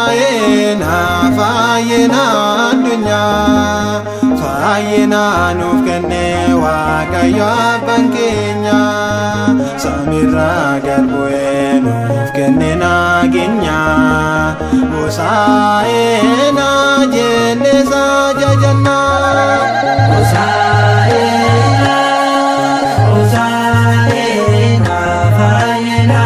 Hosaa'ina fayyina addunyaa, fayyina nuuf kenne Waaqayyo abbaan keenya. Samiirraa gad bu'ee nuuf kenne nageenya. Hosaa'ina jennee isa jajanna. Hosaa'ina, Hosaa'ina fayyina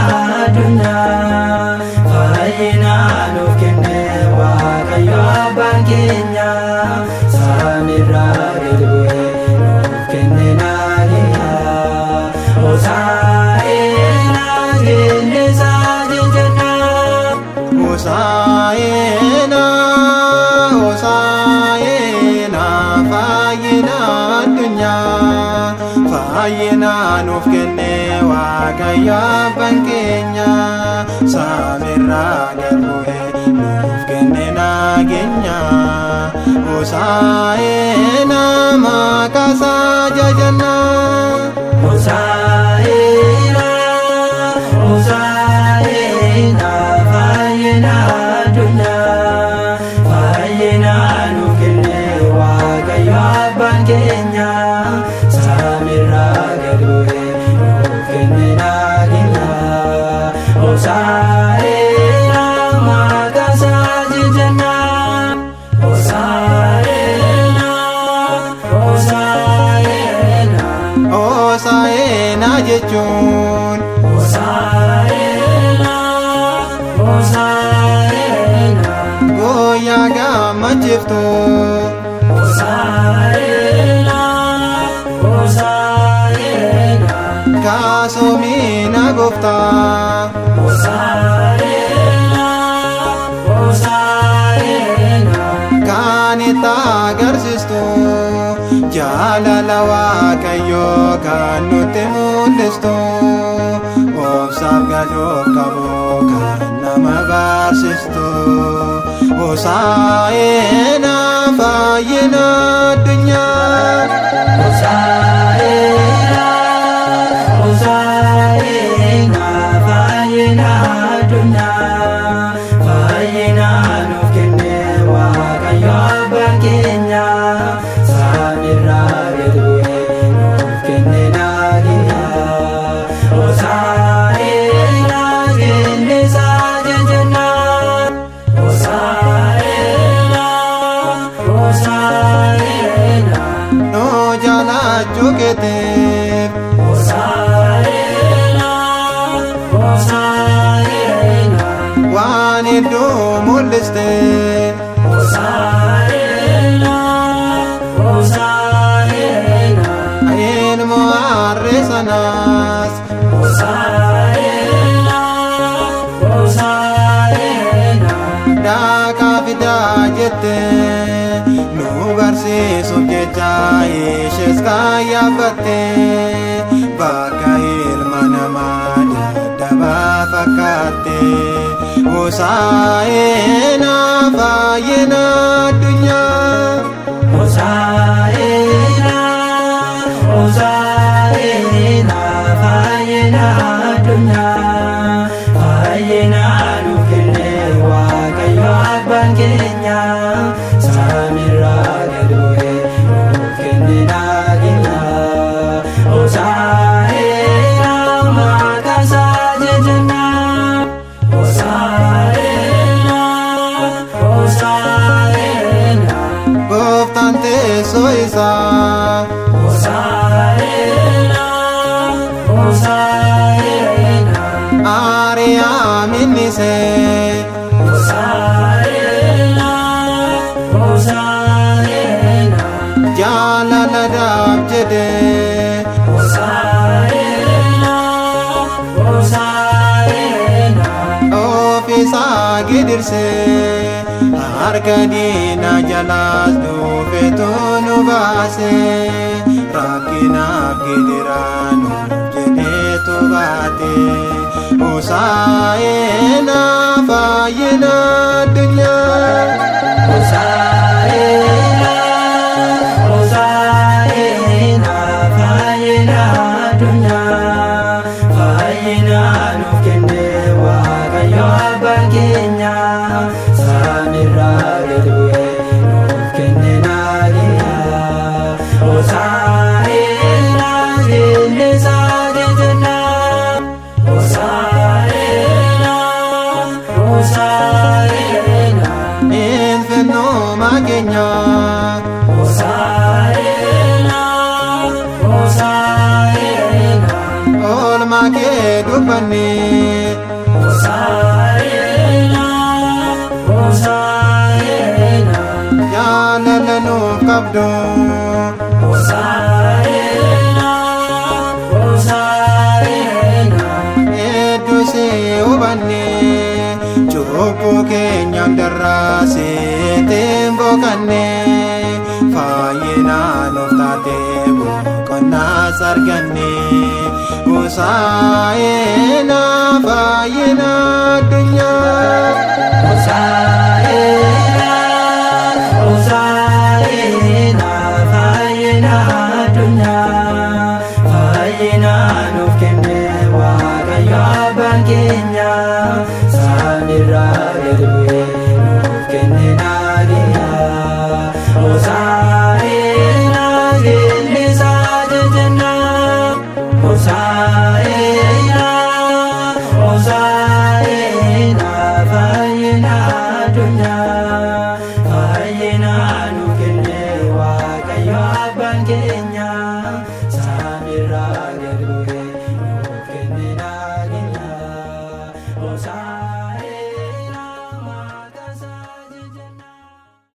addunyaa, fayyina nuuf kenne Waaqayyo abbaan keenya. Samiirraa gad bu'ee nuuf kenne nageenya. Hosaa'ina jennee isa jajanna. Hosaa'ina, Hosaa'ina fayyina addunyaa, fayyina nuuf kenne Waaqayyo abbaan keenya. Samiirraa gad bu'ee nuuf kenne nageenya. Hosaa'ina maqaa isaa jajanna. Hosaa'ina, Hosaa'ina fayyina addunyaa, fayyina nuuf kenne Waaqayyo abbaan keenya. Samiirraa gad bu'ee nuuf kenne nageenya. Hosaa'ina maqaa isaa jajanna. Hosaa'ina, Hosaa'ina, Hosaa'ina jechuun Hosaa'ina, Hosaa'ina guyyaa gammachiiftu. Hosaa'ina, Hosaa'ina kaasomina gooftaa. Hosaa'ina, Hosaa'ina kan itti agarsiistu jaalala Waaqayyoo kan nutti mul'istu. Obsaaf gadoof qabu kan nama barsiistu. Hosaa'ina fayyina addunyaa. Hosaa'ina, Hosaa'ina fayyina addunyaa, fayyina nuuf kenne Waaqayyo abbaan keenya. Samiirraa gad bu'ee nuuf kenne nageenya. Hosaa'ina jennee isa jajanna. Hosaa'ina, Hosaa'ina nu jaalachuu keetiif. Hosaa'ina, Hosaa'ina waan hedduu mul'iste. Hosaa'ina, Hosaa'ina ilmoo harree sanaas. Hosaa'ina, Hosaa'ina dhaqaa fidaa jette nu barsiisuuf jecha ishees kaayyafatte. Bakka ilma namaa daddabaa fakkaatte. Hosaa'ina fayyina addunyaa. Hosaa'ina, Hosaa'ina fayyina addunyaa, fayyina nuuf kenne Waaqayyo abbaan keenya. Samiirraa gad bu'ee nuuf kenne nageenya. Hosaa'ina maqaa isaa jajanna. Hosaa'ina, Hosaa'ina gooftaan teessoo isaa. Hosaa'ina, Hosaa'ina Ariyaam innisee. Hosaa'ina, Hosaa'ina jaalala dhaaf jedhee. Hosaa'ina, Hosaa'ina ofiisaa gidirsee. Harka diina jalaas dhufeetu nu baasee. Rakkinaaf gidiraan nuuf jedheetu baatee. Hosaa'ina fayyina addunyaa. Hosaa'ina, Hosaa'ina fayyina addunyaa, fayyina nuuf kenne Waaqayyo abbaan keenya. addunyaa. Hosaa'inaa, Hosaa'inaa, oolmaa kee dubbannee. Hosaa'inaa, Hosaa'inaa, jaalala nuuf qabdu. Hosaa'inaa, Hosaa'inaa, hedduu si hubannee cubbuu keenya hundarraa sitti boqannee fayyina nuuf taatee boqonnaas argannee. Hosaa'inaa fayyina addunyaa. Hosaa'inaa, Hosaa'inaa, fayyina addunyaa. Fayyina nuuf kenne Waaqayyo Abbaan keenya. Samiirraa gad bu'ee nuuf kenne nageenya. Hosaa'inaa, jillisaa jajannaa.